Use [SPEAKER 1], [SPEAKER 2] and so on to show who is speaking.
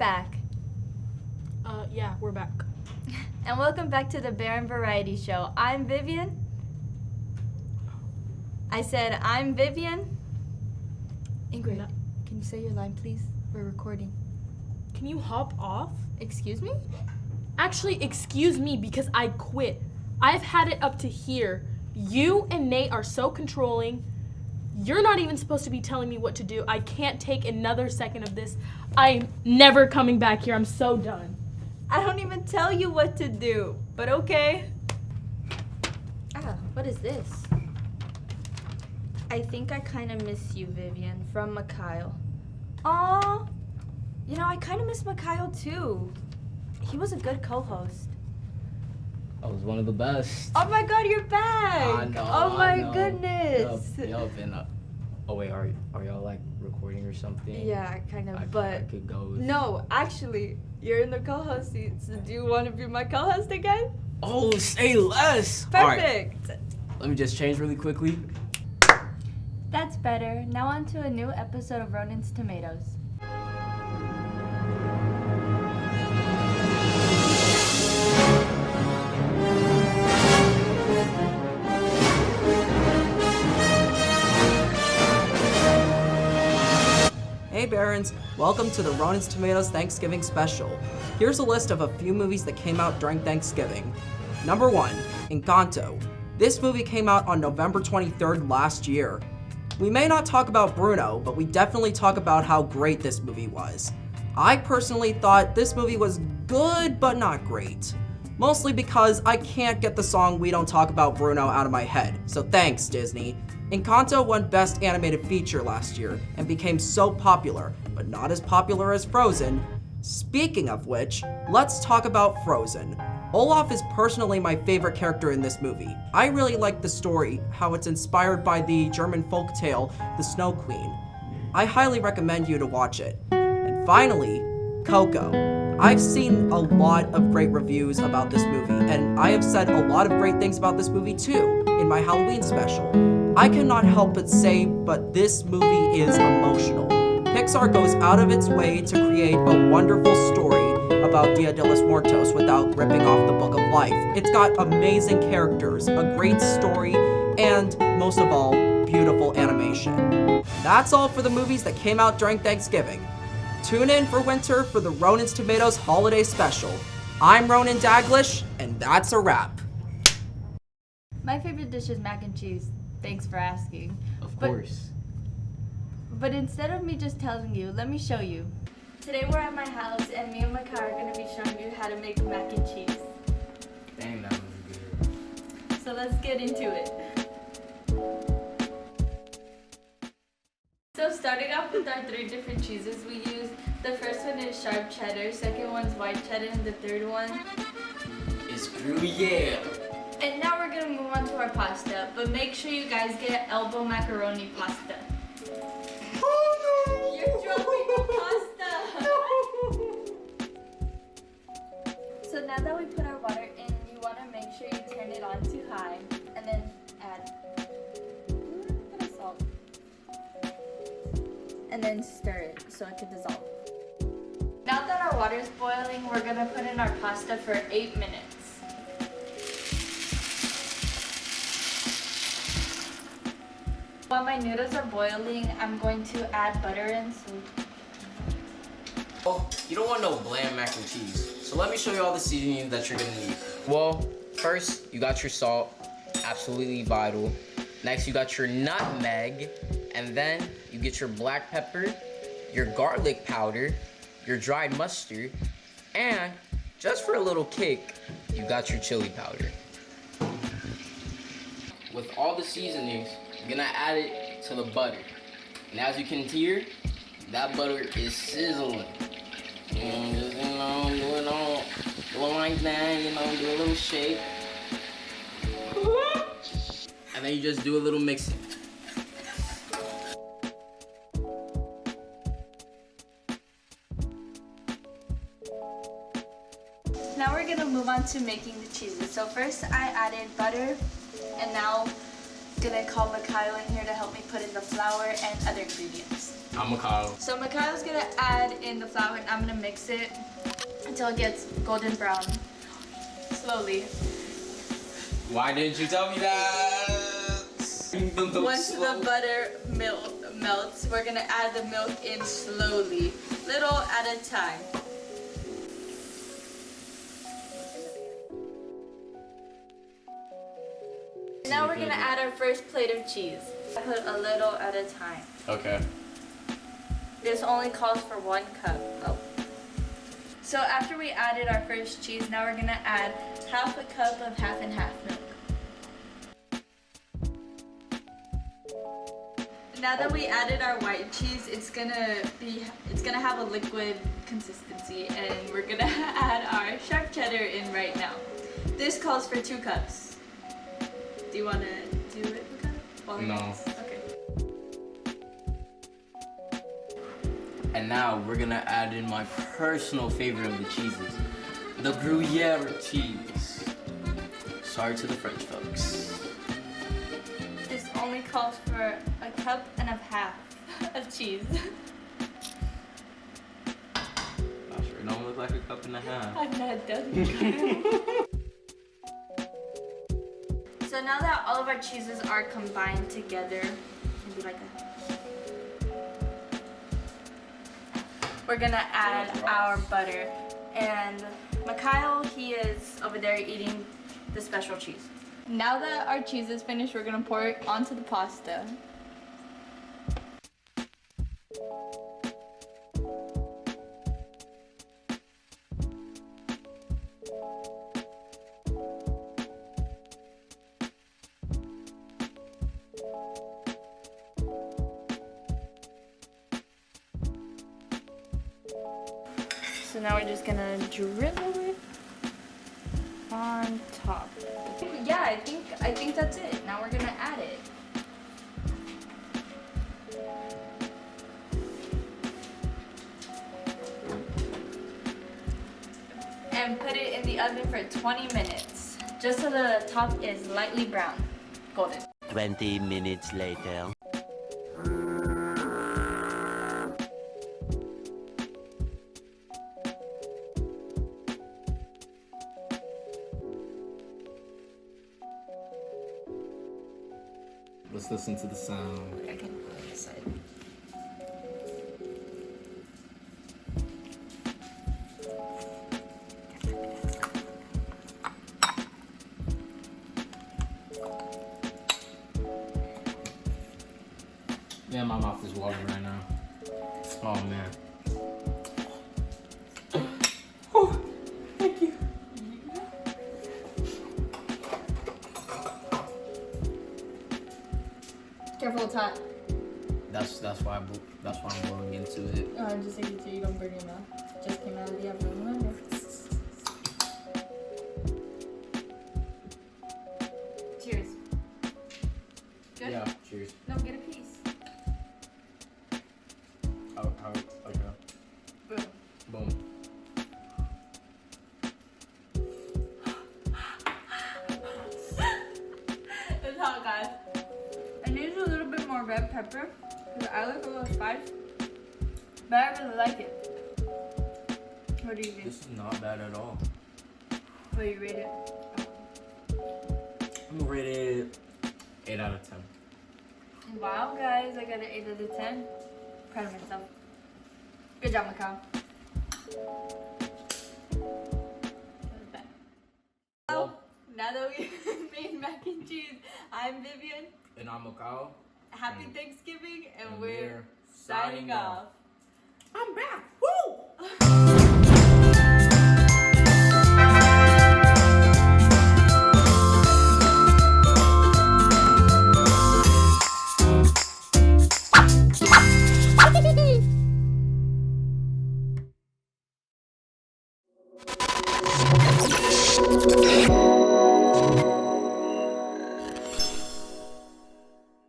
[SPEAKER 1] back.
[SPEAKER 2] Yeah, we're back.
[SPEAKER 1] And welcome back to the Baron Variety Show. I'm Vivian. I said, I'm Vivian. Ingrid,
[SPEAKER 2] No.
[SPEAKER 1] can you say your line, please? We're recording.
[SPEAKER 2] Can you hop off?
[SPEAKER 1] Excuse me?
[SPEAKER 2] Actually, excuse me because I quit. I've had it up to here. You and Nate are so controlling. You're not even supposed to be telling me what to do. I can't take another second of this. I'm never coming back here. I'm so done.
[SPEAKER 1] I don't even tell you what to do, but okay. What is this? I think I kind of miss you, Vivian, from Mikhail. Aw, you know, I kind of miss Mikhail too. He was a good co-host.
[SPEAKER 3] I was one of the best.
[SPEAKER 1] Oh my God, you're back!
[SPEAKER 3] I know.
[SPEAKER 1] Oh
[SPEAKER 3] I
[SPEAKER 1] my
[SPEAKER 3] know.
[SPEAKER 1] goodness!
[SPEAKER 3] Yup. And oh wait, are y'all like recording or something?
[SPEAKER 1] Yeah, kind of.
[SPEAKER 3] I
[SPEAKER 1] But
[SPEAKER 3] could go.
[SPEAKER 1] no, actually, you're in the co-host seat. So do you want to be my co-host again?
[SPEAKER 3] Oh, say less. All right,
[SPEAKER 1] Perfect.
[SPEAKER 3] let me just change really quickly.
[SPEAKER 1] That's better. Now on to a new episode of Ronan's Tomatoes.
[SPEAKER 4] Hey Barons, welcome to the Ronan's Tomatoes Thanksgiving Special. Here's a list of a few movies that came out during Thanksgiving. Number 1, Encanto. This movie came out on November 23rd last year. We may not talk about Bruno, but we definitely talk about how great this movie was. I personally thought this movie was good, but not great. Mostly because I can't get the song We Don't Talk About Bruno out of my head, so thanks Disney. Encanto won Best Animated Feature last year and became so popular, but not as popular as Frozen. Speaking of which, let's talk about Frozen. Olaf is personally my favorite character in this movie. I really like the story, how it's inspired by the German folktale, The Snow Queen. I highly recommend you to watch it. And finally, Coco. I've seen a lot of great reviews about this movie, and I have said a lot of great things about this movie too, in my Halloween special. I cannot help but say, but this movie is emotional. Pixar goes out of its way to create a wonderful story about Dia de los Muertos without ripping off the Book of Life. It's got amazing characters, a great story, and most of all, beautiful animation. That's all for the movies that came out during Thanksgiving. Tune in for winter for the Ronan's Tomatoes Holiday Special. I'm Ronan Daglish, and that's a wrap.
[SPEAKER 1] My favorite dish is mac and cheese. Thanks for asking.
[SPEAKER 3] Of course.
[SPEAKER 1] But instead of me just telling you, let me show you. Today we're at my house and me and Mikhail are going to be showing you how to make mac and cheese.
[SPEAKER 3] Dang, that was good.
[SPEAKER 1] So let's get into it. So starting off with our 3 different cheeses we use. The first one is sharp cheddar, second one's white cheddar, and the third one
[SPEAKER 3] It's Gruyere.
[SPEAKER 1] And now we're going to move on to our pasta, but make sure you guys get elbow macaroni pasta.
[SPEAKER 4] Oh no!
[SPEAKER 1] You're dropping the pasta! So now that we put our water in, you want to make sure you turn it on to high, and then add a little bit of salt. And then stir it so it can dissolve. Now that our water is boiling, we're going to put in our pasta for 8 minutes. While my noodles are boiling, I'm going to add butter and salt.
[SPEAKER 3] Oh, you don't want no bland mac and cheese. So let me show you all the seasonings that you're gonna need. Well, first you got your salt, absolutely vital. Next you got your nutmeg, and then you get your black pepper, your garlic powder, your dried mustard, and just for a little kick, you got your chili powder. With all the seasonings, you're gonna add it to the butter. And as you can hear, that butter is sizzling. And just, doing like that, do a little shake. And then you just do a little mixing.
[SPEAKER 1] Now we're gonna move on to making the cheeses. So first I added butter, and now I'm gonna call Mikhail in here to help me put in the flour and other ingredients.
[SPEAKER 3] I'm Mikhail.
[SPEAKER 1] So Mikhail's gonna add in the flour and I'm gonna mix it until it gets golden brown. Slowly.
[SPEAKER 3] Why didn't you tell me that?
[SPEAKER 1] Once the butter melts, we're gonna add the milk in slowly, little at a time. Now we're gonna add our first plate of cheese. Put a little at a time.
[SPEAKER 3] Okay.
[SPEAKER 1] This only calls for 1 cup. Oh. So after we added our first cheese, now we're gonna add half a cup of half and half milk. Now that we added our white cheese, it's gonna have a liquid consistency, and we're gonna add our sharp cheddar in right now. This calls for 2 cups. Do you wanna do it, Mikhail?
[SPEAKER 3] No.
[SPEAKER 1] Okay.
[SPEAKER 3] And now we're gonna add in my personal favorite of the cheeses, the Gruyere cheese. Sorry to the French folks.
[SPEAKER 1] This only calls for a cup and a half of cheese.
[SPEAKER 3] Not sure, it don't look like a cup and a half.
[SPEAKER 1] I'm not done. So now that all of our cheeses are combined together, maybe like we're gonna add our butter. And Mikhail, he is over there eating the special cheese. Now that our cheese is finished, we're gonna pour it onto the pasta. So now we're just gonna drizzle it on top. Yeah, I think that's it. Now we're gonna add it. And put it in the oven for 20 minutes, just so the top is lightly brown, golden.
[SPEAKER 5] 20 minutes later.
[SPEAKER 3] Let's listen to the sound.
[SPEAKER 1] I can put it aside.
[SPEAKER 3] Yeah, my mouth is watering right now. Oh man. Oh, thank you.
[SPEAKER 1] Careful, it's hot.
[SPEAKER 3] That's why I'm going into it.
[SPEAKER 1] Just take it so you don't burn your mouth. Just came out of the oven. Remember? Cheers. Good?
[SPEAKER 3] Yeah. Cheers.
[SPEAKER 1] No, get a piece.
[SPEAKER 3] Okay.
[SPEAKER 1] Boom.
[SPEAKER 3] Boom.
[SPEAKER 1] It's hot, guys. I need a little bit more red pepper because I like a little spice, but I really like it. What do you think?
[SPEAKER 3] This is not bad at all.
[SPEAKER 1] What do you rate it?
[SPEAKER 3] I'm gonna rate it 8 out of 10.
[SPEAKER 1] Wow, guys, I got an 8 out of 10. Proud of myself. Good job, Mikhail. Well, now that we made mac and cheese, I'm Vivian.
[SPEAKER 3] And I'm Mikhail.
[SPEAKER 1] Happy Thanksgiving, and
[SPEAKER 3] And
[SPEAKER 1] we're
[SPEAKER 3] we're
[SPEAKER 1] signing
[SPEAKER 3] signing
[SPEAKER 1] off.
[SPEAKER 3] I'm back. Woo!